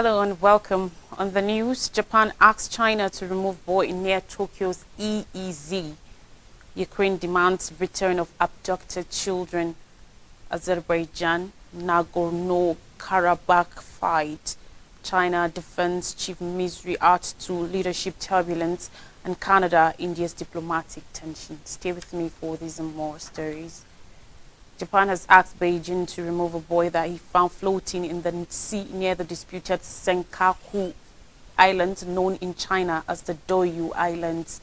Hello and welcome. On the news, Japan asks China to remove boy near Tokyo's EEZ. Ukraine demands return of abducted children. Azerbaijan, Nagorno-Karabakh fight. China defends chief misery adds to leadership turbulence. And Canada, India's diplomatic tension. Stay with me for these and more stories. Japan has asked Beijing to remove a boy that he found floating in the sea near the disputed Senkaku Islands, known in China as the Doyu Islands.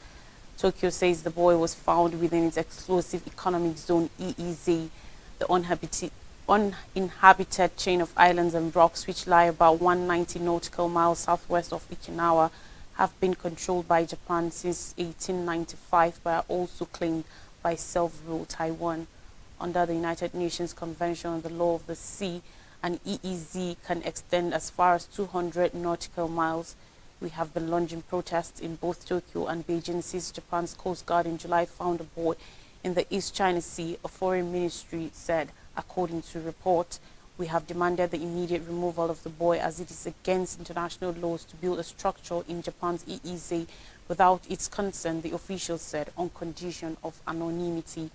Tokyo says the boy was found within its exclusive economic zone EEZ, the uninhabited chain of islands and rocks which lie about 190 nautical miles southwest of Okinawa, have been controlled by Japan since 1895 but are also claimed by self-ruled Taiwan. Under the United Nations Convention on the Law of the Sea, an EEZ can extend as far as 200 nautical miles. We have been launching protests in both Tokyo and Beijing since Japan's Coast Guard in July found a boy in the East China Sea, a foreign ministry said. According to report, we have demanded the immediate removal of the boy as it is against international laws to build a structure in Japan's EEZ without its consent, the official said, on condition of anonymity.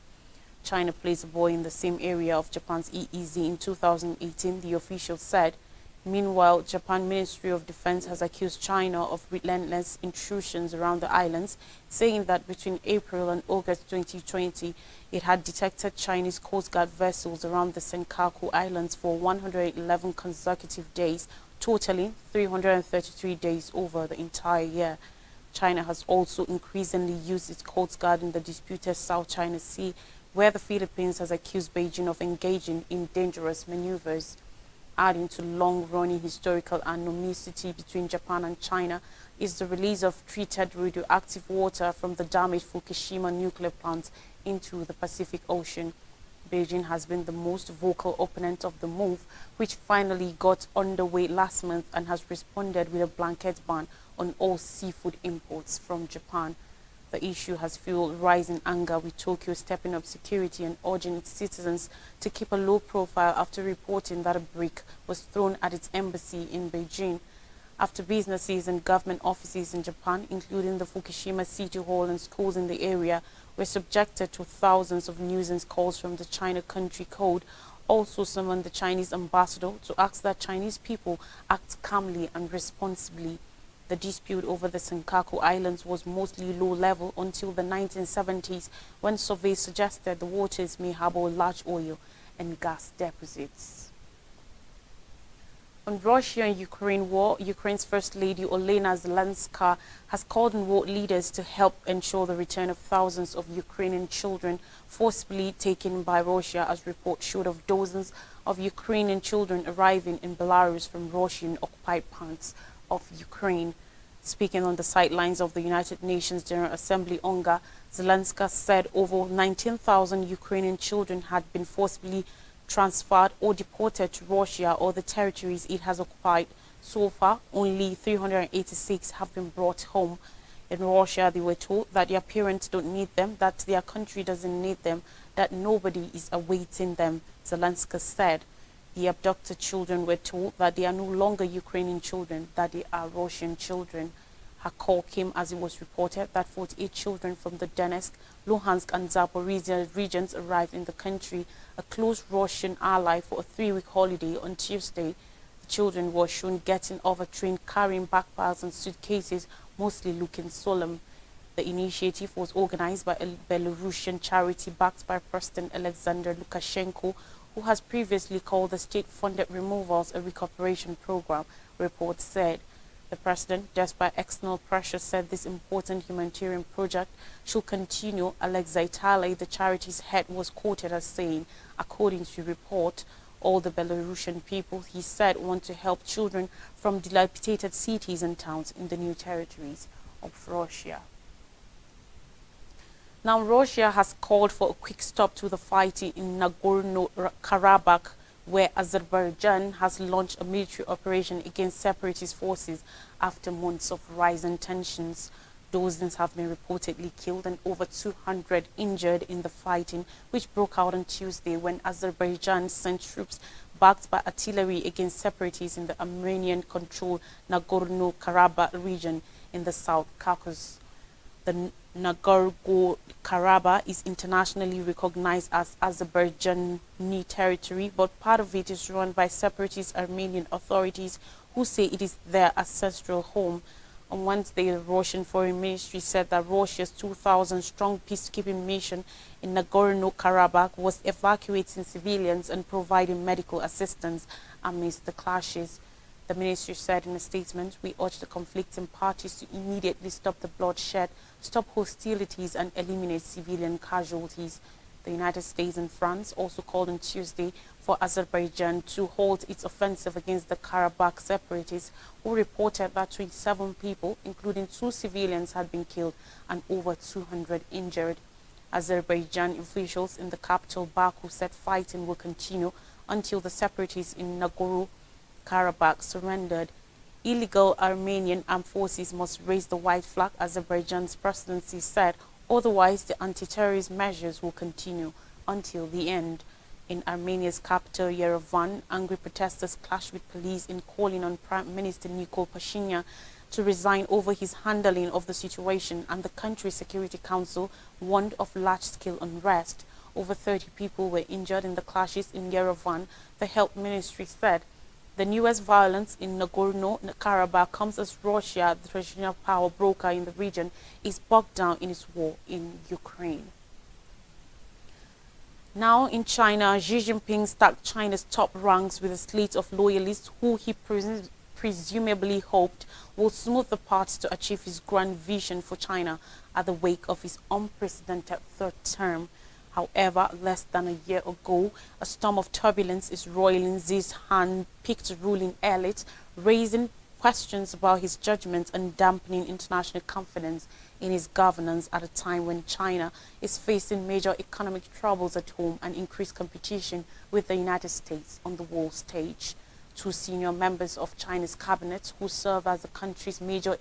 China placed a boy in the same area of Japan's EEZ in 2018, the official said. Meanwhile, Japan Ministry of Defense has accused China of relentless intrusions around the islands, saying that between April and August 2020, it had detected Chinese Coast Guard vessels around the Senkaku Islands for 111 consecutive days, totaling 333 days over the entire year. China has also increasingly used its Coast Guard in the disputed South China Sea, where the Philippines has accused Beijing of engaging in dangerous maneuvers. Adding to long-running historical animosity between Japan and China is the release of treated radioactive water from the damaged Fukushima nuclear plant into the Pacific Ocean. Beijing has been the most vocal opponent of the move, which finally got underway last month and has responded with a blanket ban on all seafood imports from Japan. The issue has fueled rising anger, with Tokyo stepping up security and urging its citizens to keep a low profile after reporting that a brick was thrown at its embassy in Beijing. After businesses and government offices in Japan, including the Fukushima City Hall and schools in the area, were subjected to thousands of nuisance calls from the China Country Code, also summoned the Chinese ambassador to ask that Chinese people act calmly and responsibly. The dispute over the Senkaku Islands was mostly low-level until the 1970s, when surveys suggested the waters may harbor large oil and gas deposits. On Russia and Ukraine war, Ukraine's First Lady Olena Zelenska has called on world leaders to help ensure the return of thousands of Ukrainian children forcibly taken by Russia, as reports showed of dozens of Ukrainian children arriving in Belarus from Russian-occupied parts of Ukraine. Speaking on the sidelines of the United Nations General Assembly UNGA, Zelenska said over 19,000 Ukrainian children had been forcibly transferred or deported to Russia or the territories it has occupied. So far, only 386 have been brought home. In Russia, they were told that their parents don't need them, that their country doesn't need them, that nobody is awaiting them, Zelenska said. The abducted children were told that they are no longer Ukrainian children, that they are Russian children. Her call came as it was reported that 48 children from the Donetsk, Luhansk and Zaporizhia regions arrived in the country, a close Russian ally, for a 3-week holiday on Tuesday. The children were shown getting off a train carrying backpacks and suitcases, mostly looking solemn. The initiative was organized by a Belarusian charity backed by President Alexander Lukashenko, who has previously called the state-funded removals a recuperation program, reports said. The president, despite external pressure, said this important humanitarian project should continue. Alexei Tale, the charity's head, was quoted as saying, according to report, all the Belarusian people, he said, want to help children from dilapidated cities and towns in the new territories of Russia. Now, Russia has called for a quick stop to the fighting in Nagorno-Karabakh, where Azerbaijan has launched a military operation against separatist forces after months of rising tensions. Dozens have been reportedly killed and over 200 injured in the fighting, which broke out on Tuesday when Azerbaijan sent troops backed by artillery against separatists in the Armenian-controlled Nagorno-Karabakh region in the South Caucasus. The Nagorno-Karabakh is internationally recognized as Azerbaijani territory, but part of it is run by separatist Armenian authorities who say it is their ancestral home. On Wednesday, the Russian Foreign Ministry said that Russia's 2,000-strong peacekeeping mission in Nagorno-Karabakh was evacuating civilians and providing medical assistance amidst the clashes. The ministry said in a statement, "We urge the conflicting parties to immediately stop the bloodshed, stop hostilities and eliminate civilian casualties." The United States and France also called on Tuesday for Azerbaijan to halt its offensive against the Karabakh separatists, who reported that 27 people, including 2 civilians, had been killed and over 200 injured. Azerbaijan officials in the capital Baku said fighting will continue until the separatists in Nagorno-Karabakh surrendered. Illegal Armenian armed forces must raise the white flag, Azerbaijan's presidency said. Otherwise, the anti-terrorist measures will continue until the end. In Armenia's capital, Yerevan, angry protesters clashed with police in calling on Prime Minister Nikol Pashinyan to resign over his handling of the situation, and the country's Security Council warned of large-scale unrest. Over 30 people were injured in the clashes in Yerevan, the health ministry said. The newest violence in Nagorno-Karabakh comes as Russia, the traditional power broker in the region, is bogged down in its war in Ukraine. Now in China, Xi Jinping stacked China's top ranks with a slate of loyalists who he presumably hoped will smooth the path to achieve his grand vision for China at the wake of his unprecedented third term. However, less than a year ago, a storm of turbulence is roiling Xi's hand-picked ruling elite, raising questions about his judgment and dampening international confidence in his governance at a time when China is facing major economic troubles at home and increased competition with the United States on the world stage. 2 senior members of China's cabinet, who serve as the country's major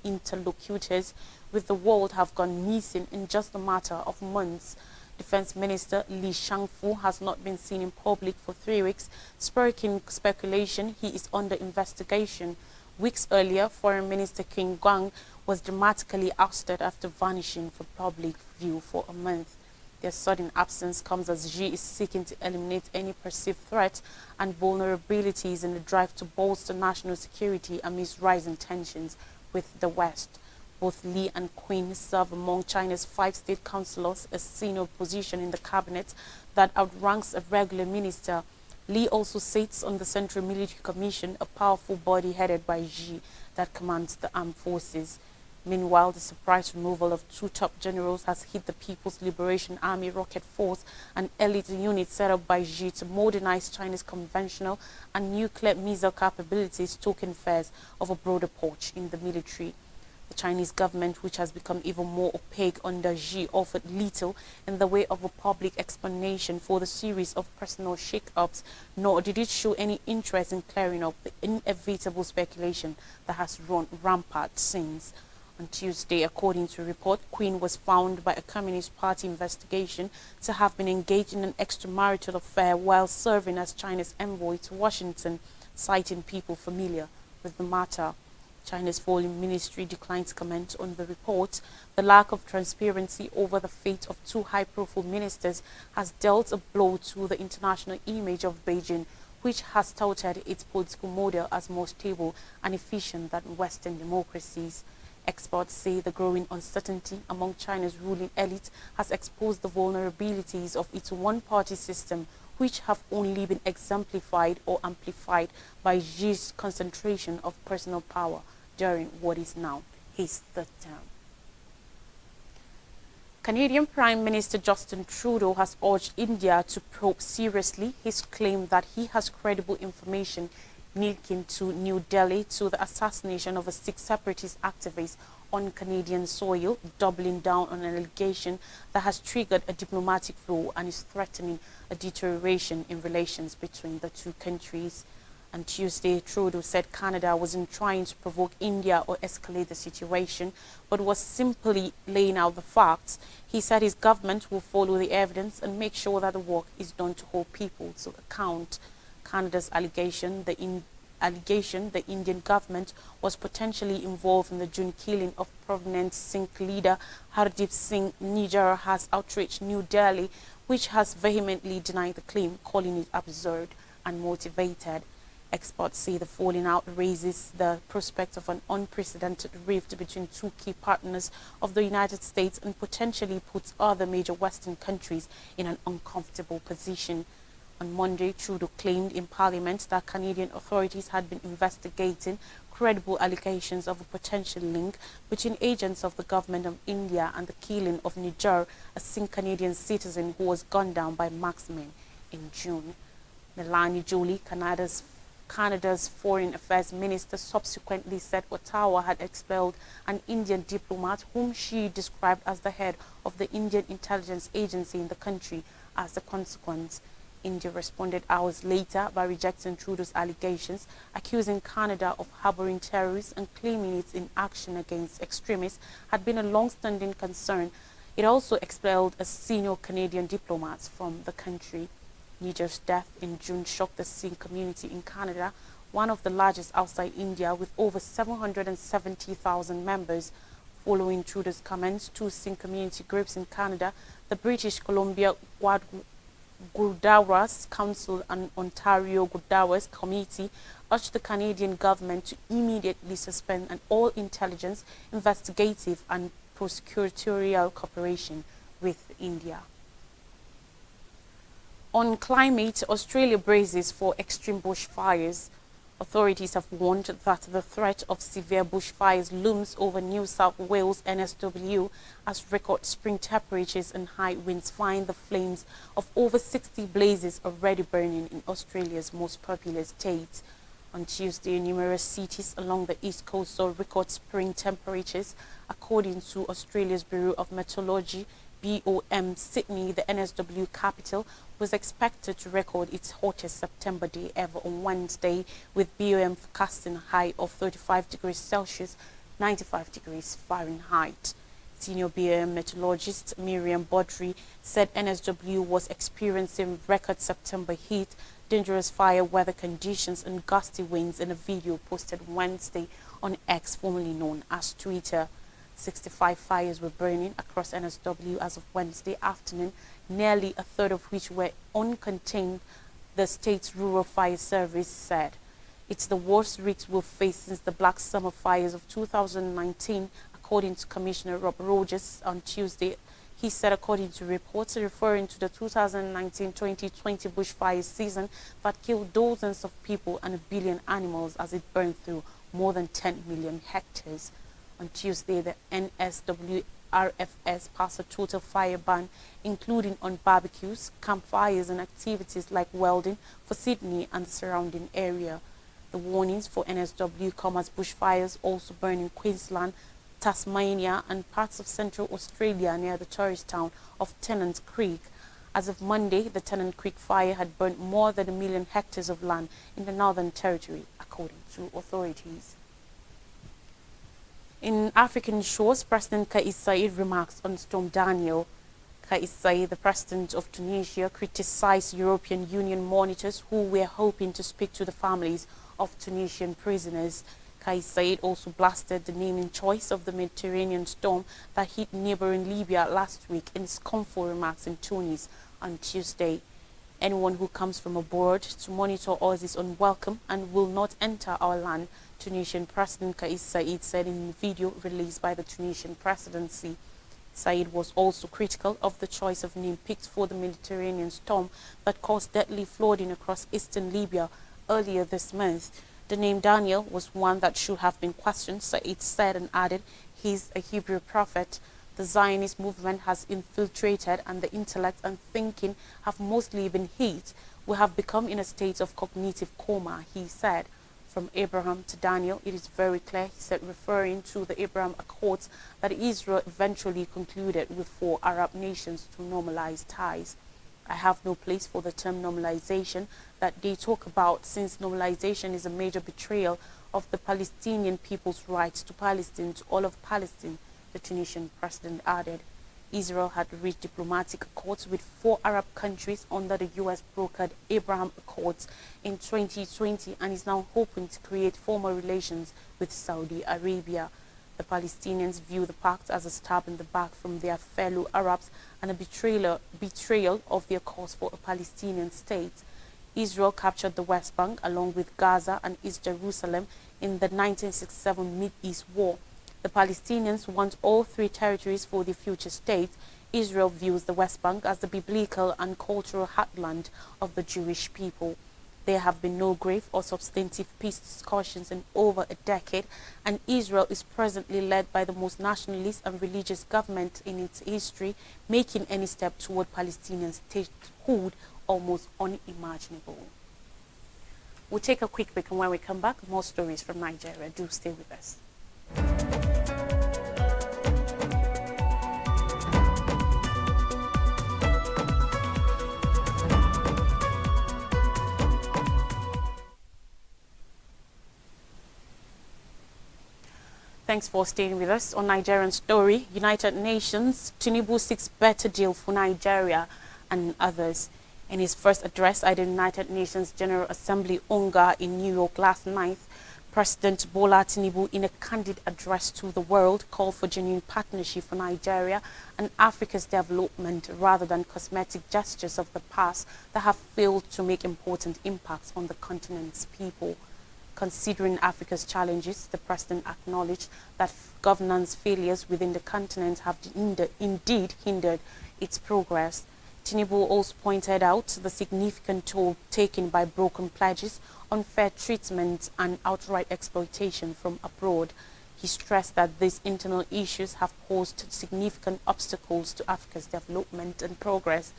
interlocutors with the world, have gone missing in just a matter of months. Defense Minister Li Shangfu has not been seen in public for 3 weeks, sparking speculation he is under investigation. Weeks earlier, Foreign Minister Qin Gang was dramatically ousted after vanishing from public view for a month. Their sudden absence comes as Xi is seeking to eliminate any perceived threats and vulnerabilities in the drive to bolster national security amidst rising tensions with the West. Both Li and Qin serve among China's 5 state councillors, a senior position in the cabinet that outranks a regular minister. Li also sits on the Central Military Commission, a powerful body headed by Xi that commands the armed forces. Meanwhile, the surprise removal of 2 top generals has hit the People's Liberation Army Rocket Force, an elite unit set up by Xi to modernize China's conventional and nuclear missile capabilities, token fears of a broader purge in the military. The Chinese government, which has become even more opaque under Xi, offered little in the way of a public explanation for the series of personal shake-ups, nor did it show any interest in clearing up the inevitable speculation that has run rampant since. On Tuesday, according to a report, Qin was found by a Communist Party investigation to have been engaged in an extramarital affair while serving as China's envoy to Washington, citing people familiar with the matter. China's Foreign Ministry declined to comment on the report. The lack of transparency over the fate of 2 high-profile ministers has dealt a blow to the international image of Beijing, which has touted its political model as more stable and efficient than Western democracies. Experts say the growing uncertainty among China's ruling elite has exposed the vulnerabilities of its one-party system, which have only been exemplified or amplified by Xi's concentration of personal power during what is now his third term. Canadian Prime Minister Justin Trudeau has urged India to probe seriously his claim that he has credible information linking to New Delhi to the assassination of a Sikh separatist activist on Canadian soil, doubling down on an allegation that has triggered a diplomatic row and is threatening a deterioration in relations between the 2 countries. On Tuesday, Trudeau said Canada wasn't trying to provoke India or escalate the situation, but was simply laying out the facts. He said his government will follow the evidence and make sure that the work is done to hold people to account. Canada's allegation the Indian government was potentially involved in the June killing of prominent Sikh leader Hardeep Singh Nijjar has outraged New Delhi, which has vehemently denied the claim, calling it absurd and motivated. Experts say the falling out raises the prospect of an unprecedented rift between two key partners of the United States and potentially puts other major Western countries in an uncomfortable position. On Monday, Trudeau claimed in Parliament that Canadian authorities had been investigating credible allegations of a potential link between agents of the government of India and the killing of Nijjar, a Sikh Canadian citizen who was gunned down by marksmen in June. Melanie Joly, Canada's Foreign Affairs Minister, subsequently said Ottawa had expelled an Indian diplomat whom she described as the head of the Indian intelligence agency in the country as a consequence. India responded hours later by rejecting Trudeau's allegations, accusing Canada of harboring terrorists and claiming its inaction against extremists had been a long-standing concern. It also expelled a senior Canadian diplomat from the country. Nijjar's death in June shocked the Sikh community in Canada, one of the largest outside India with over 770,000 members. Following Trudeau's comments, two Sikh community groups in Canada, the British Columbia Gurdwaras Council and Ontario Gurdwaras Committee, urged the Canadian government to immediately suspend all intelligence, investigative and prosecutorial cooperation with India. On climate, Australia braces for extreme bushfires. Authorities have warned that the threat of severe bushfires looms over New South Wales NSW as record spring temperatures and high winds find the flames of over 60 blazes already burning in Australia's most populous state. On Tuesday, numerous cities along the east coast saw record spring temperatures. According to Australia's Bureau of Meteorology, BOM, Sydney, the NSW capital, was expected to record its hottest September day ever on Wednesday, with BOM forecasting a high of 35 degrees Celsius, 95 degrees Fahrenheit. Senior BOM meteorologist Miriam Baudry said NSW was experiencing record September heat, dangerous fire weather conditions and gusty winds in a video posted Wednesday on X, formerly known as Twitter. 65 fires were burning across NSW as of Wednesday afternoon, nearly a third of which were uncontained, the state's Rural Fire Service said. It's the worst risk we've faced since the Black Summer fires of 2019, according to Commissioner Rob Rogers on Tuesday. He said, according to reports referring to the 2019-2020 bushfire season that killed dozens of people and a billion animals as it burned through more than 10 million hectares. On Tuesday, the NSWRFS passed a total fire ban, including on barbecues, campfires and activities like welding for Sydney and the surrounding area. The warnings for NSW come as bushfires also burn in Queensland, Tasmania and parts of Central Australia near the tourist town of Tennant Creek. As of Monday, the Tennant Creek fire had burnt more than 1 million hectares of land in the Northern Territory, according to authorities. In African shores, President Kais Saied remarks on Storm Daniel. Kais Saied, the president of Tunisia, criticized European Union monitors who were hoping to speak to the families of Tunisian prisoners. Kais Saied also blasted the naming choice of the Mediterranean storm that hit neighboring Libya last week in his comfort remarks in Tunis on Tuesday. Anyone who comes from abroad to monitor us is unwelcome and will not enter our land, Tunisian President Kais Saied said in a video released by the Tunisian presidency. Saied was also critical of the choice of name picked for the Mediterranean storm that caused deadly flooding across eastern Libya earlier this month. The name Daniel was one that should have been questioned, Saied said, and added, he's a Hebrew prophet. The Zionist movement has infiltrated and the intellect and thinking have mostly been hit. We have become in a state of cognitive coma, he said. From Abraham to Daniel, it is very clear, he said, referring to the Abraham Accords that Israel eventually concluded with 4 Arab nations to normalize ties. I have no place for the term normalization that they talk about, since normalization is a major betrayal of the Palestinian people's rights to Palestine, to all of Palestine, the Tunisian president added. Israel had reached diplomatic accords with 4 Arab countries under the U.S.-brokered Abraham Accords in 2020 and is now hoping to create formal relations with Saudi Arabia. The Palestinians view the pact as a stab in the back from their fellow Arabs and a betrayal of their cause for a Palestinian state. Israel captured the West Bank along with Gaza and East Jerusalem in the 1967 Mid-East War. The Palestinians want all 3 territories for their future state. Israel views the West Bank as the biblical and cultural heartland of the Jewish people. There have been no grave or substantive peace discussions in over a decade, and Israel is presently led by the most nationalist and religious government in its history, making any step toward Palestinian statehood almost unimaginable. We'll take a quick break, and when we come back, more stories from Nigeria. Do stay with us. Thanks for staying with us on Nigerian Story. United Nations, Tinubu seeks better deal for Nigeria and others. In his first address at the United Nations General Assembly UNGA in New York last night, President Bola Tinubu, in a candid address to the world, called for genuine partnership for Nigeria and Africa's development rather than cosmetic gestures of the past that have failed to make important impacts on the continent's people. Considering Africa's challenges, the president acknowledged that governance failures within the continent have indeed hindered its progress. Tinubu also pointed out the significant toll taken by broken pledges, unfair treatment, and outright exploitation from abroad. He stressed that these internal issues have posed significant obstacles to Africa's development and progress.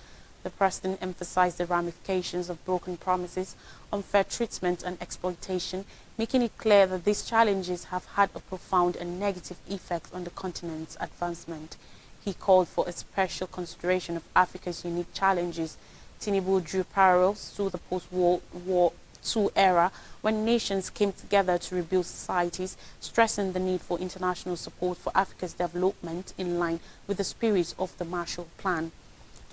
The president emphasized the ramifications of broken promises, unfair treatment, and exploitation, making it clear that these challenges have had a profound and negative effect on the continent's advancement. He called for a special consideration of Africa's unique challenges. Tinubu drew parallels to the post-World War II era when nations came together to rebuild societies, stressing the need for international support for Africa's development in line with the spirit of the Marshall Plan.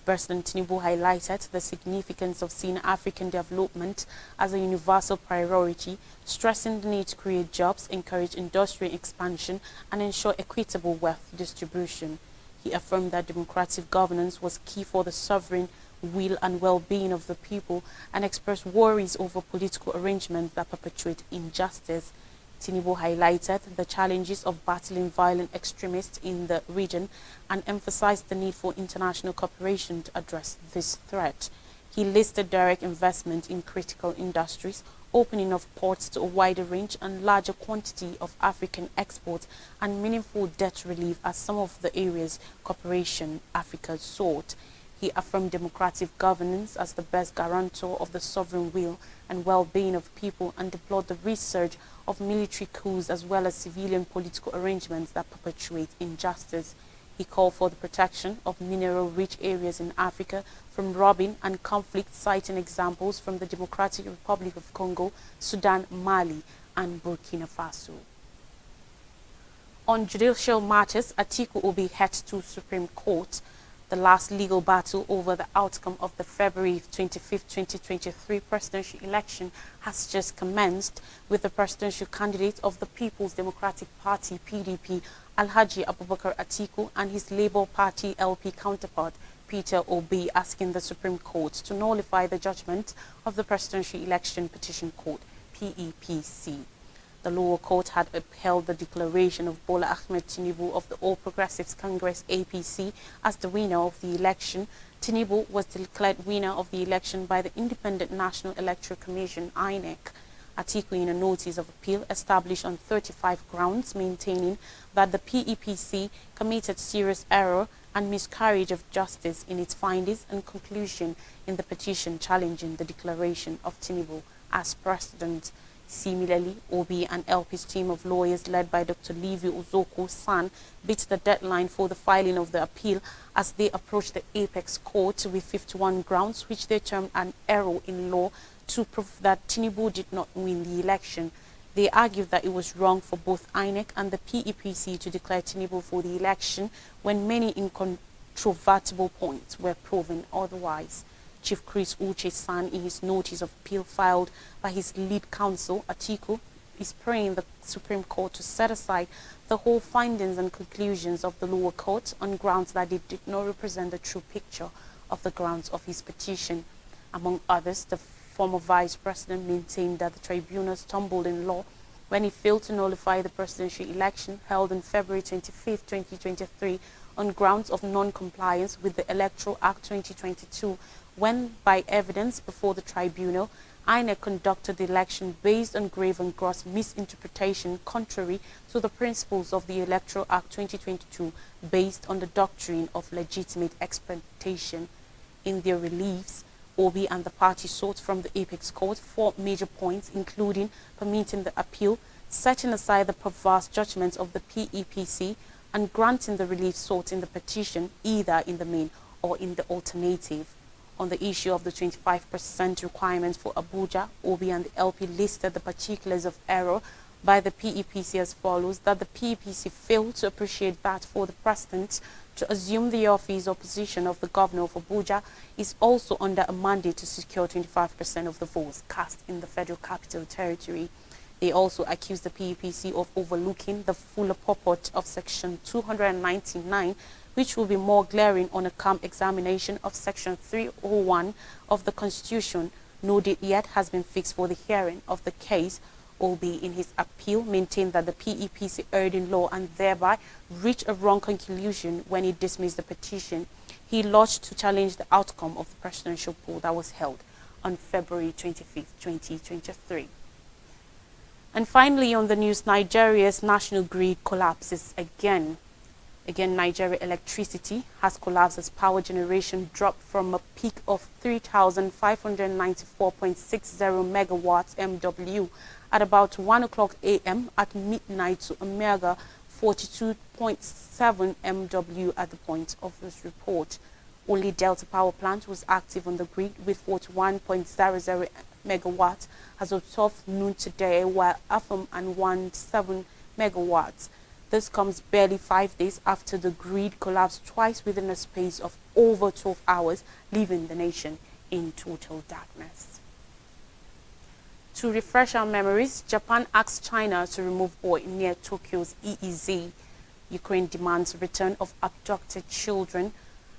President Tinubu highlighted the significance of seeing African development as a universal priority, stressing the need to create jobs, encourage industrial expansion, and ensure equitable wealth distribution. He affirmed that democratic governance was key for the sovereign will and well-being of the people and expressed worries over political arrangements that perpetuate injustice. Tinubu highlighted the challenges of battling violent extremists in the region and emphasized the need for international cooperation to address this threat. He listed direct investment in critical industries, opening of ports to a wider range and larger quantity of African exports, and meaningful debt relief as some of the areas cooperation Africa sought. He affirmed democratic governance as the best guarantor of the sovereign will and well-being of people and deplored the resurge of military coups as well as civilian political arrangements that perpetuate injustice. He called for the protection of mineral-rich areas in Africa from robbing and conflict, citing examples from the Democratic Republic of Congo, Sudan, Mali, and Burkina Faso. On judicial matters, Atiku Obi heads to Supreme Court. The last legal battle over the outcome of the February 25, 2023 presidential election has just commenced, with the presidential candidate of the People's Democratic Party, PDP, Alhaji Abubakar Atiku, and his Labour Party LP counterpart, Peter Obi, asking the Supreme Court to nullify the judgment of the Presidential Election Petition Court, PEPC. The lower court had upheld the declaration of Bola Ahmed Tinubu of the All Progressives Congress APC as the winner of the election. Tinubu was declared winner of the election by the Independent National Electoral Commission, INEC. Atiku, in a notice of appeal established on 35 grounds, maintaining that the PEPC committed serious error and miscarriage of justice in its findings and conclusion in the petition challenging the declaration of Tinubu as president. Similarly, Obi and LP's team of lawyers led by Dr. Livy Uzoku-San beat the deadline for the filing of the appeal as they approached the Apex Court with 51 grounds, which they termed an error in law, to prove that Tinubu did not win the election. They argued that it was wrong for both INEC and the PEPC to declare Tinubu for the election when many in incontrovertible points were proven otherwise. Chief Chris Uche-san, in his notice of appeal filed by his lead counsel, Atiku, is praying the Supreme Court to set aside the whole findings and conclusions of the lower court on grounds that they did not represent the true picture of the grounds of his petition. Among others, the former vice president maintained that the tribunal stumbled in law when he failed to nullify the presidential election held on February 25, 2023 on grounds of non-compliance with the Electoral Act 2022, when, by evidence before the tribunal, INEC conducted the election based on grave and gross misinterpretation contrary to the principles of the Electoral Act 2022 based on the doctrine of legitimate expectation. In their reliefs, Obi and the party sought from the Apex Court 4 major points, including permitting the appeal, setting aside the perverse judgments of the PEPC, and granting the relief sought in the petition, either in the main or in the alternative. On the issue of the 25% requirement for Abuja, Obi and the LP listed the particulars of error by the PEPC as follows: that the PEPC failed to appreciate that for the president to assume the office or position of the governor of Abuja is also under a mandate to secure 25% of the votes cast in the Federal Capital Territory. They also accused the PEPC of overlooking the fuller purport of Section 299, which will be more glaring on a calm examination of Section 301 of the Constitution. No date yet has been fixed for the hearing of the case. Obi, in his appeal, maintained that the PEPC erred in law and thereby reached a wrong conclusion when he dismissed the petition. He lodged to challenge the outcome of the presidential poll that was held on February 25, 2023. And finally, on the news, Nigeria's national grid collapses again. Nigeria electricity has collapsed as power generation dropped from a peak of 3,594.60 megawatts MW at about 1 o'clock a.m. at midnight to a mega 42.7 MW at the point of this report. Only Delta Power Plant was active on the grid with 41.00 megawatts as of 12 noon today, while Afam and 17 megawatts. This comes barely 5 days after the grid collapsed twice within a space of over 12 hours, leaving the nation in total darkness. To refresh our memories, Japan asks China to remove oil near Tokyo's EEZ. Ukraine demands return of abducted children.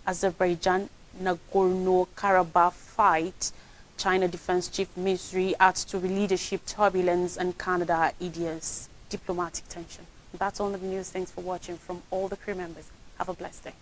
Azerbaijan Nagorno-Karabakh fight. China Defense Chief Ministry adds to leadership turbulence, and Canada ideas diplomatic tension. That's all the news. Thanks for watching from all the crew members. Have a blessed day.